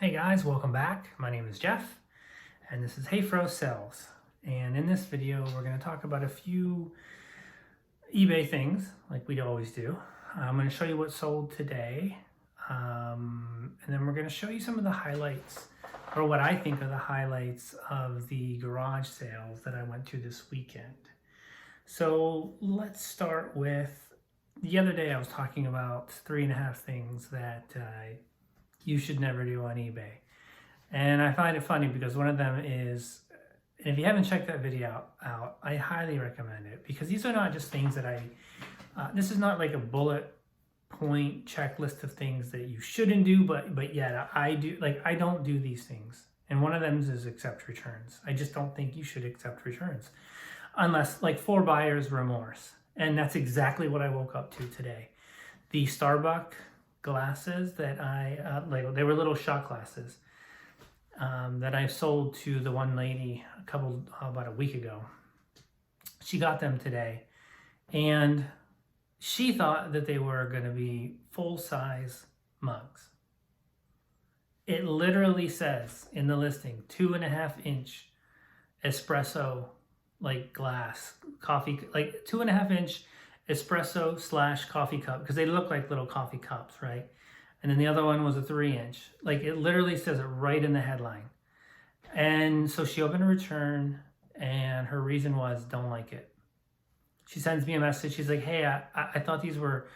Hey guys, welcome back. My name is Jeff and this is Hey Fro Sells. And in this video, we're going to talk about a few eBay things like we always do. I'm going to show you what sold today. And then we're going to show you some of the highlights, or what I think are the highlights of the garage sales that I went to this weekend. So let's start with the other day I was talking about 3.5 things that you should never do on eBay. And I find it funny because one of them is, and if you haven't checked that video out, I highly recommend it, because these are not just things that this is not like a bullet point checklist of things that you shouldn't do, but yet I do, like, I don't do these things. And one of them is accept returns. I just don't think you should accept returns unless, like, for buyer's remorse. And that's exactly what I woke up to today. The Starbucks glasses that they were little shot glasses that I sold to the one lady about a week ago. She got them today, and she thought that they were going to be full-size mugs. It literally says in the listing 2.5-inch espresso like glass coffee, like 2.5-inch espresso / coffee cup, because they look like little coffee cups, right? And then the other one was a 3-inch. Like, it literally says it right in the headline. And so she opened a return, and her reason was, don't like it. She sends me a message. She's like, hey, I thought these were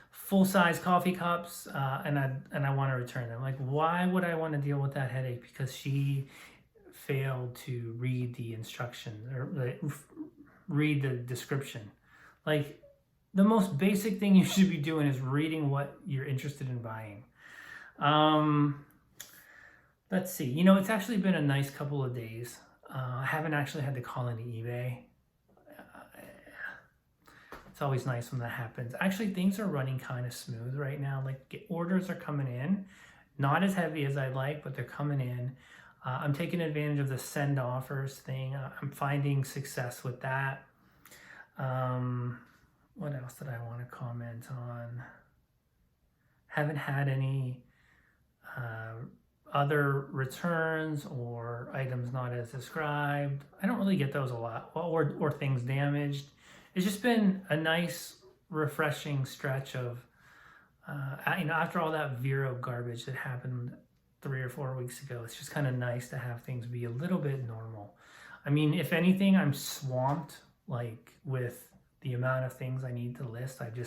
full-size coffee cups, and I want to return them. Like, why would I want to deal with that headache? Because she failed to read the instructions, or read the description. Like, the most basic thing you should be doing is reading what you're interested in buying. Let's see. You know, it's actually been a nice couple of days. I haven't actually had to call into eBay. It's always nice when that happens. Actually, things are running kind of smooth right now. Like, orders are coming in. Not as heavy as I'd like, but they're coming in. I'm taking advantage of the send offers thing. I'm finding success with that. What else did I want to comment on? Haven't had any other returns or items not as described. I don't really get those a lot, or things damaged. It's just been a nice, refreshing stretch of, after all that Vero garbage that happened 3 or 4 weeks ago, it's just kind of nice to have things be a little bit normal. I mean, if anything, I'm swamped, like, with the amount of things I need to list. And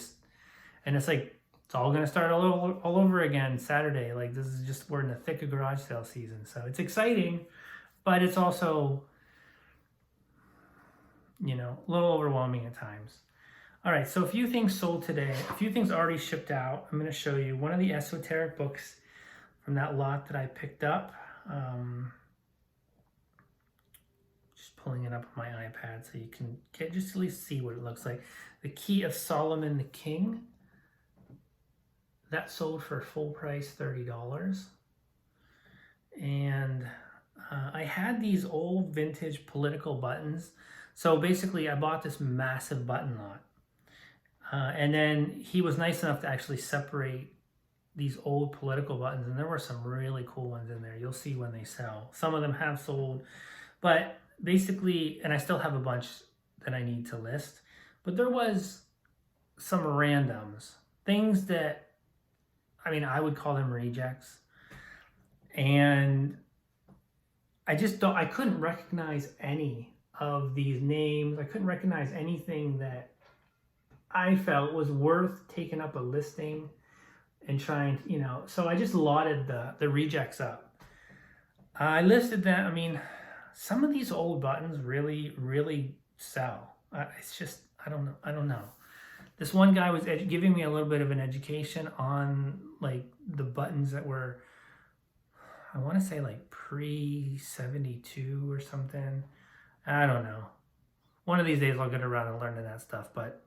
it's like, it's all going to start all over again Saturday. Like, this is just, we're in the thick of garage sale season. So it's exciting, but it's also, you know, a little overwhelming at times. All right, so a few things sold today, a few things already shipped out. I'm going to show you one of the esoteric books from that lot that I picked up. Just pulling it up on my iPad so you can just at least see what it looks like. The Key of Solomon the King. That sold for full price $30. And I had these old vintage political buttons. So basically, I bought this massive button lot. And then he was nice enough to actually separate these old political buttons, and there were some really cool ones in there. You'll see when they sell. Some of them have sold, but basically, and I still have a bunch that I need to list, but there was some randoms, things that, I mean, I would call them rejects, and I couldn't recognize any of these names. I couldn't recognize anything that I felt was worth taking up a listing and trying, you know, so I just lotted the rejects up. I listed them. I mean, some of these old buttons really, really sell. It's just, I don't know. This one guy was giving me a little bit of an education on, like, the buttons that were, I want to say, like, pre-72 or something. I don't know. One of these days I'll get around to learning that stuff, but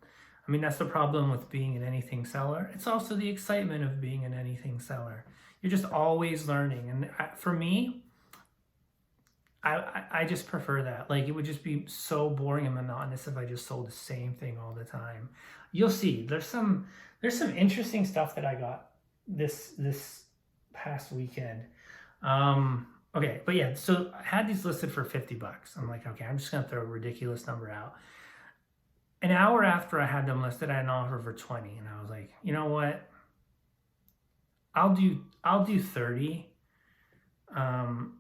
I mean, that's the problem with being an anything seller. It's also the excitement of being an anything seller. You're just always learning. And for me, I just prefer that. Like, it would just be so boring and monotonous if I just sold the same thing all the time. You'll see, there's some interesting stuff that I got this past weekend. Okay, but yeah, so I had these listed for 50 bucks. I'm like, okay, I'm just gonna throw a ridiculous number out. An hour after I had them listed, I had an offer for 20, and I was like, you know what? I'll do 30. Um,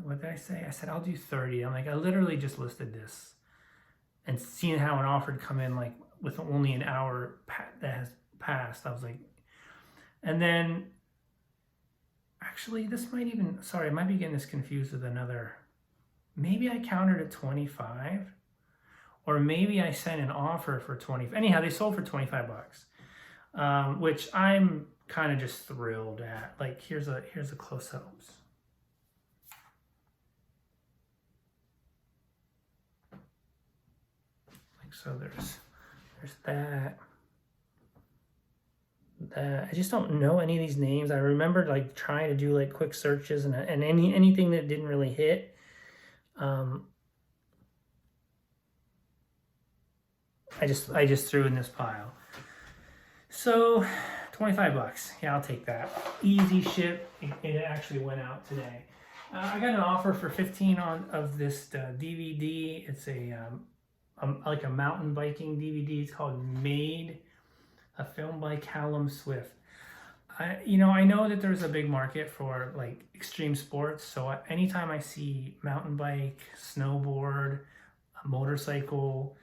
what did I say? I said I'll do 30. I'm like, I literally just listed this, and seeing how an offer had come in like with only an hour that has passed, I was like, and then actually this might even, sorry, I might be getting this confused with another. Maybe I countered at 25, or maybe I sent an offer for 20. Anyhow, they sold for 25 bucks, which I'm kind of just thrilled at. Like, here's a close-up. Like, so there's that. I just don't know any of these names. I remember like trying to do like quick searches and anything that didn't really hit. I just threw in this pile. So 25 bucks. Yeah, I'll take that. Easy ship. It actually went out today. I got an offer for 15 of this DVD. It's like a mountain biking DVD. It's called Made, a film by Callum Swift. I know that there's a big market for like extreme sports. So anytime I see mountain bike, snowboard, motorcycle,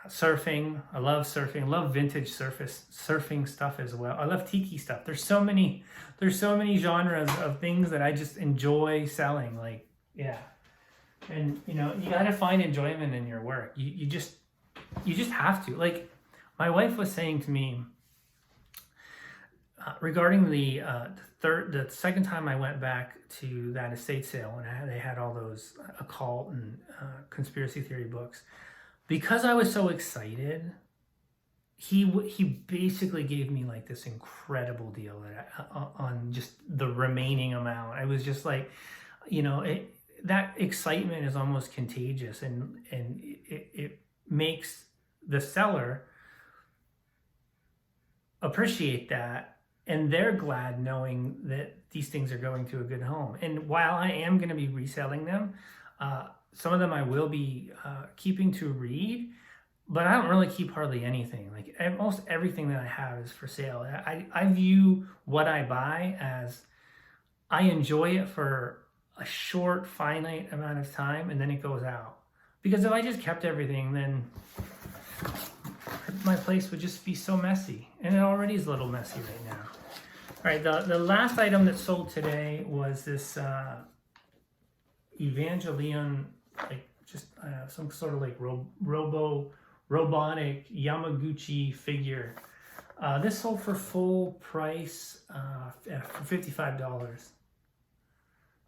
surfing, I love surfing. I love vintage surfing stuff as well. I love tiki stuff. There's so many genres of things that I just enjoy selling. Like, yeah. And you gotta find enjoyment in your work. You just have to. Like, my wife was saying to me regarding the second time I went back to that estate sale, and they had all those occult and conspiracy theory books. Because I was so excited, he basically gave me like this incredible deal on just the remaining amount. I was just like, that excitement is almost contagious, and it makes the seller appreciate that, and they're glad knowing that these things are going to a good home. And while I am going to be reselling them, some of them I will be keeping to read, but I don't really keep hardly anything. Like, most everything that I have is for sale. I view what I buy as I enjoy it for a short, finite amount of time, and then it goes out. Because if I just kept everything, then my place would just be so messy, and it already is a little messy right now. All right, the last item that sold today was this Evangelion, like just some sort of like robotic Yamaguchi figure. This sold for full price for $55.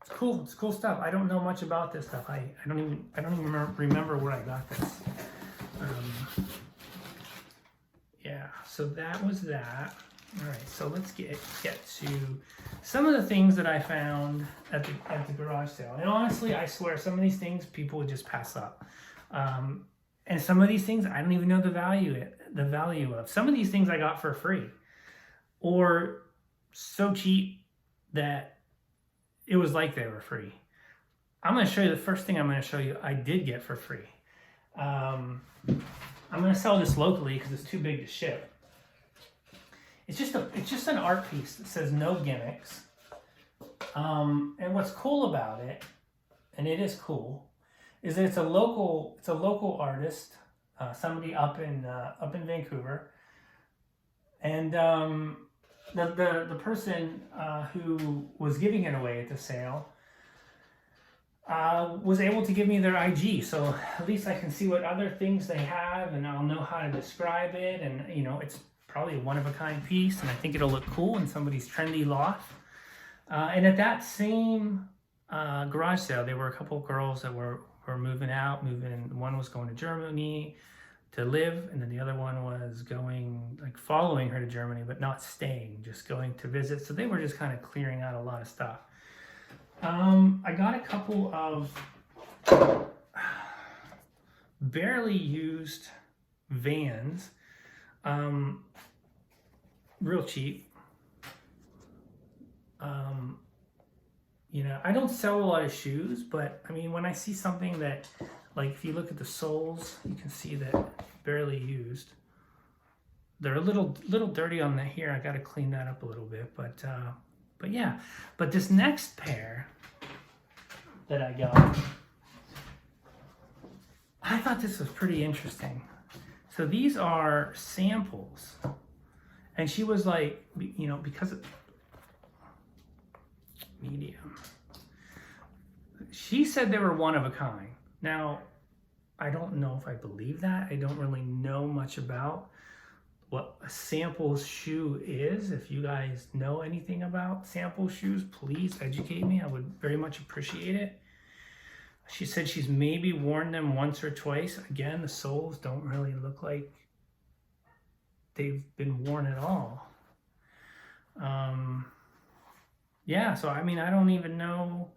It's cool. It's cool stuff. I don't know much about this stuff. I don't even remember where I got this. Yeah, so that was that. All right, so let's get to some of the things that I found at the garage sale. And honestly, I swear, some of these things people would just pass up. And some of these things I don't even know the value of. Some of these things I got for free, or so cheap that it was like they were free. I'm going to show you the first thing I'm going to show you I did get for free. I'm going to sell this locally because it's too big to ship. It's just an art piece that says no gimmicks. And what's cool about it, and it is cool, is that it's a local artist, somebody up in Vancouver, and the person who was giving it away at the sale was able to give me their IG, so at least I can see what other things they have, and I'll know how to describe it, and it's probably a one-of-a-kind piece, and I think it'll look cool in somebody's trendy loft. And at that same garage sale, there were a couple of girls that were moving. One was going to Germany to live, and then the other one was going, like, following her to Germany, but not staying, just going to visit. So they were just kind of clearing out a lot of stuff. I got a couple of barely used Vans, real cheap. You know, I don't sell a lot of shoes, but I mean, when I see something that, like if you look at the soles, you can see that barely used. They're a little dirty on the here. I got to clean that up a little bit, but yeah. But this next pair that I got, I thought this was pretty interesting. So these are samples, and she was like, you know, because of medium, she said they were one of a kind. Now, I don't know if I believe that. I don't really know much about what a sample shoe is. If you guys know anything about sample shoes, please educate me. I would very much appreciate it. She said she's maybe worn them once or twice. Again, the soles don't really look like they've been worn at all. Yeah, so I mean, I don't even know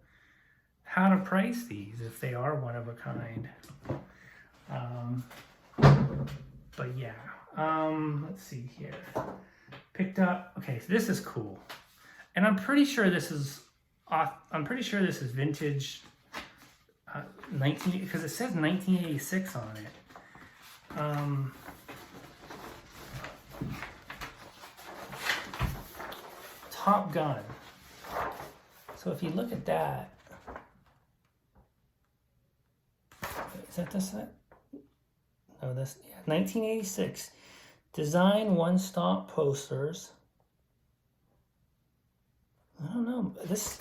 how to price these if they are one of a kind. But yeah, let's see here. Picked up, okay, so this is cool. And I'm pretty sure this is vintage because it says 1986 on it. Top Gun. So if you look at that, is that this set? No, this, yeah, 1986. Design one-stop posters. I don't know, this,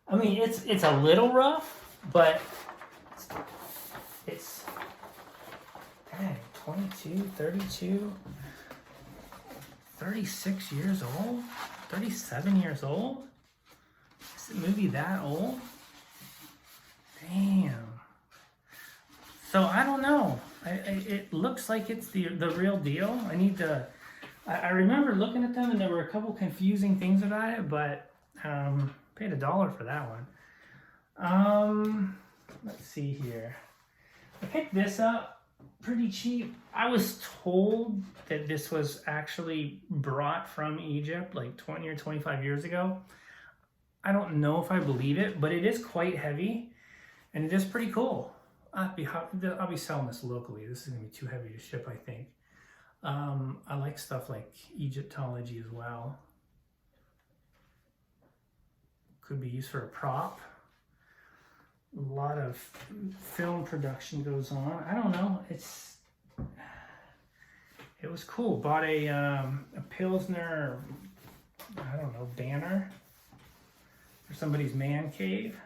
I mean, it's a little rough, but it's, dang, 22, 32, 36 years old, 37 years old? Is the movie that old? Damn. So I don't know. It looks like it's the real deal. I remember looking at them and there were a couple confusing things about it, but paid $1 for that one. Let's see here. I picked this up pretty cheap. I was told that this was actually brought from Egypt like 20 or 25 years ago. I don't know if I believe it, but it is quite heavy and it is pretty cool. I'll be selling this locally. This is gonna be too heavy to ship, I think. I like stuff like Egyptology as well. Could be used for a prop. A lot of film production goes on. I don't know. It was cool. Bought a Pilsner, I don't know, banner for somebody's man cave.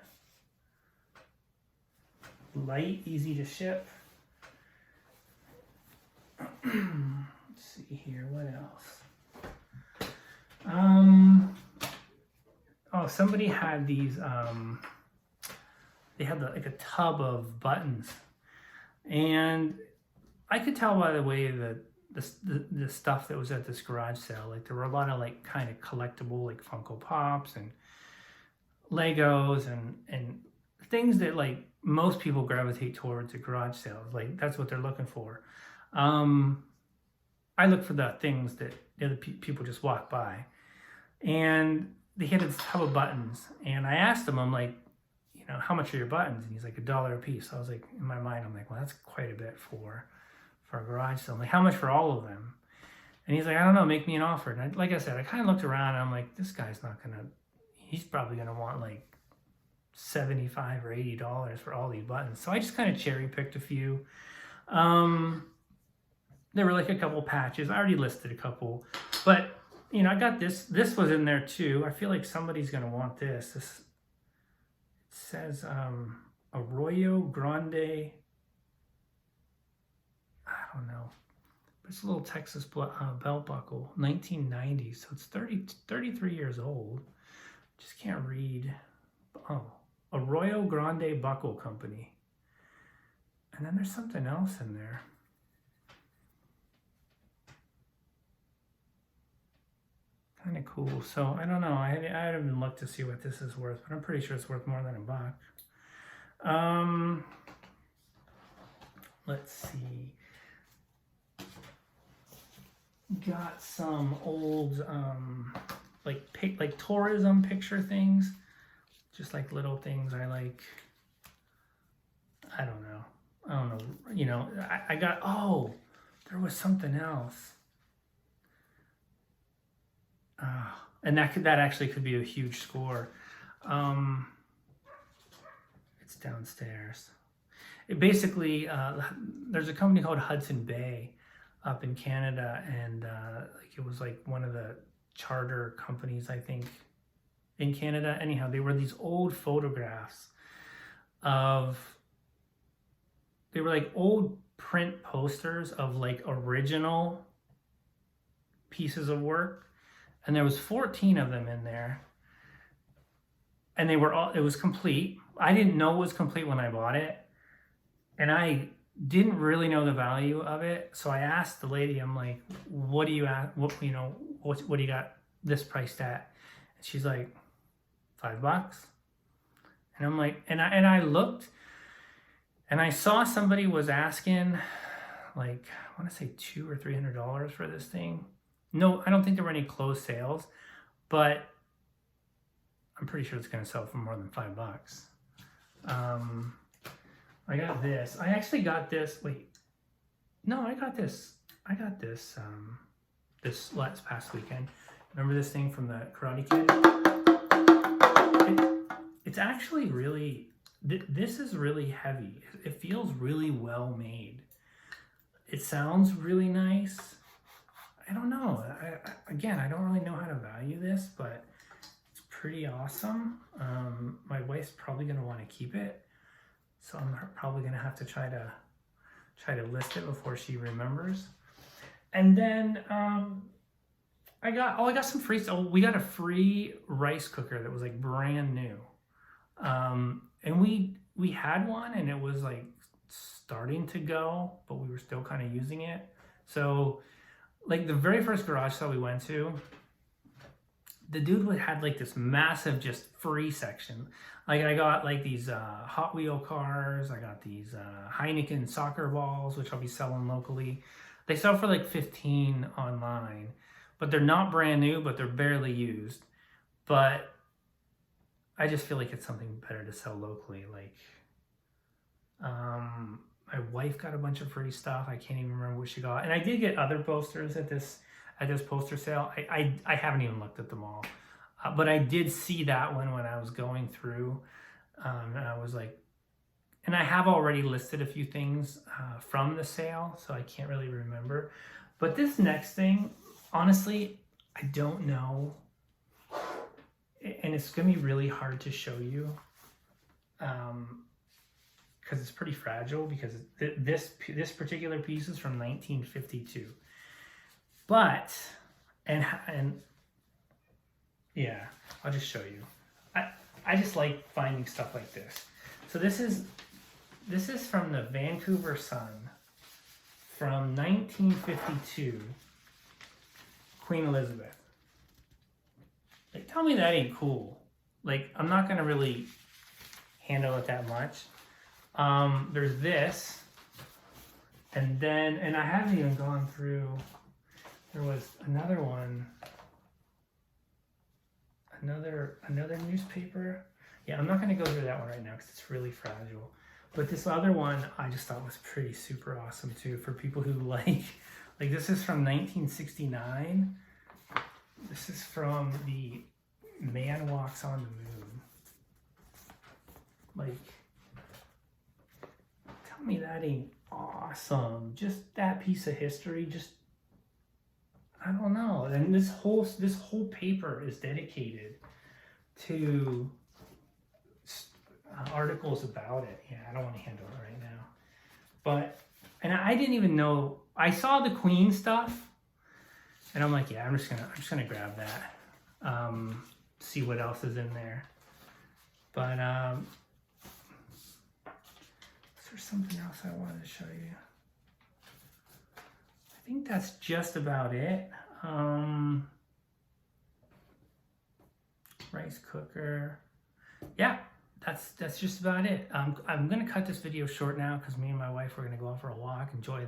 Light, easy to ship. Let's see here, what else? Oh, somebody had these, they had like a tub of buttons. And I could tell by the way that the stuff that was at this garage sale, like there were a lot of like kind of collectible, like Funko Pops and Legos and things that like most people gravitate towards at garage sales. Like that's what they're looking for. I look for the things that the other people just walk by. And they had this tub of buttons. And I asked him, I'm like, you know, how much are your buttons? And he's like, $1 a piece. So I was like, in my mind, I'm like, well, that's quite a bit for a garage sale. I'm like, how much for all of them? And he's like, I don't know, make me an offer. And like I said, I kind of looked around and I'm like, this guy's not gonna, he's probably gonna want like $75 or $80 for all these buttons. So I just kind of cherry picked a few. There were like a couple patches. I already listed a couple, but you know, I got this. This was in there too. I feel like somebody's gonna want this. This, it says Arroyo Grande. I don't know. But it's a little Texas belt buckle, 1990. So it's 33 years old. Just can't read. Oh, Arroyo Grande Buckle Company. And then there's something else in there. Kind of cool. So I don't know. I haven't even looked to see what this is worth, but I'm pretty sure it's worth more than $1. Let's see. got some old like tourism picture things, just like little things I like. I don't know, you know. I got, oh, there was something else, and that actually could be a huge score. It's downstairs. It basically, there's a company called Hudson Bay up in Canada, and like it was like one of the charter companies, I think, in Canada. Anyhow, they were these old photographs they were like old print posters of like original pieces of work, and there was 14 of them in there, and they were all, it was complete. I didn't know it was complete when I bought it, and I didn't really know the value of it. So I asked the lady, I'm like, what do you do you got this priced at? And she's like, $5. And I'm like, and I looked, and I saw somebody was asking, like, I want to say $200 or $300 for this thing. No, I don't think there were any closed sales, but I'm pretty sure it's going to sell for more than $5. I got this. I actually got this. Wait, no, I got this. This last past weekend. Remember this thing from the Karate Kid? It's actually really, this is really heavy. It feels really well made. It sounds really nice. I don't know. Again, I don't really know how to value this, but it's pretty awesome. My wife's probably going to want to keep it, so I'm probably going to have to try to list it before she remembers. And then I got some free stuff. We got a free rice cooker that was like brand new. And we had one, and it was like starting to go, but we were still kind of using it. So like the very first garage sale we went to, the dude had like this massive just free section. Like I got like these Hot Wheel cars. I got these Heineken soccer balls, which I'll be selling locally. They sell for like $15 online, but they're not brand new, but they're barely used. But I just feel like it's something better to sell locally. Like, my wife got a bunch of free stuff. I can't even remember what she got. And I did get other posters at this poster sale. I haven't even looked at them all. But I did see that one when I was going through. And I was like, and I have already listed a few things from the sale, so I can't really remember. But this next thing, honestly, I don't know. And it's going to be really hard to show you because it's pretty fragile, because this particular piece is from 1952. But, and yeah, I'll just show you. I just like finding stuff like this. So this is from the Vancouver Sun from 1952, Queen Elizabeth. Like, tell me that ain't cool. Like, I'm not gonna really handle it that much. There's this, and I haven't even gone through. There was another one, another newspaper. Yeah, I'm not gonna go through that one right now because it's really fragile. But this other one I just thought was pretty super awesome too, for people who like this is from 1969. This is from the Man Walks on the Moon. Like, tell me that ain't awesome. Just that piece of history, just, I don't know. And this whole paper is dedicated to articles about it. Yeah, I don't want to handle it right now. But, and I didn't even know, I saw the Queen stuff, and I'm like, yeah, I'm just gonna grab that. See what else is in there. But is there something else I wanted to show you? I think that's just about it. Rice cooker. Yeah, that's just about it. I'm gonna cut this video short now because me and my wife are gonna go out for a walk, enjoy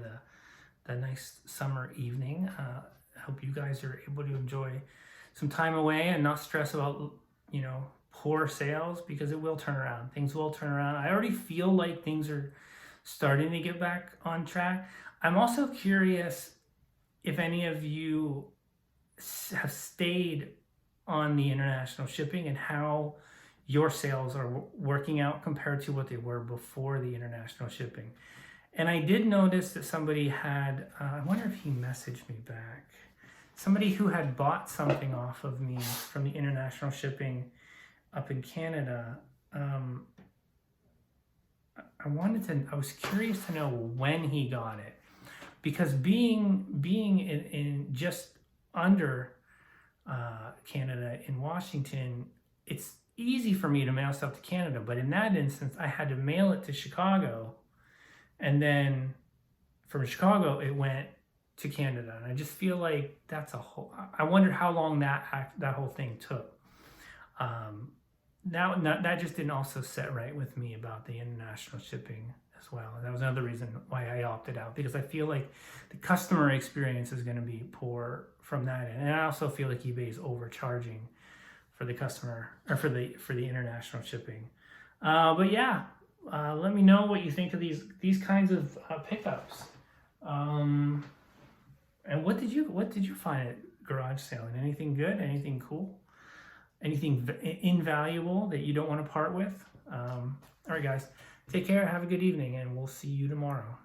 the nice summer evening. hope you guys are able to enjoy some time away and not stress about, poor sales, because it will turn around. Things will turn around. I already feel like things are starting to get back on track. I'm also curious if any of you have stayed on the international shipping and how your sales are working out compared to what they were before the international shipping. And I did notice that somebody had, I wonder if he messaged me back, somebody who had bought something off of me from the international shipping up in Canada. I was curious to know when he got it, because being in just under Canada in Washington, it's easy for me to mail stuff to Canada, but in that instance I had to mail it to Chicago, and then from Chicago it went to Canada, and I just feel like that's I wonder how long that whole thing took. That just didn't also set right with me about the international shipping as well. And that was another reason why I opted out, because I feel like the customer experience is going to be poor from that end. And I also feel like eBay is overcharging for the customer, or for the international shipping. But yeah, let me know what you think of these kinds of pickups. And what did you find at garage sale? Anything good? Anything cool? Anything invaluable that you don't want to part with? All right, guys, take care. Have a good evening, and we'll see you tomorrow.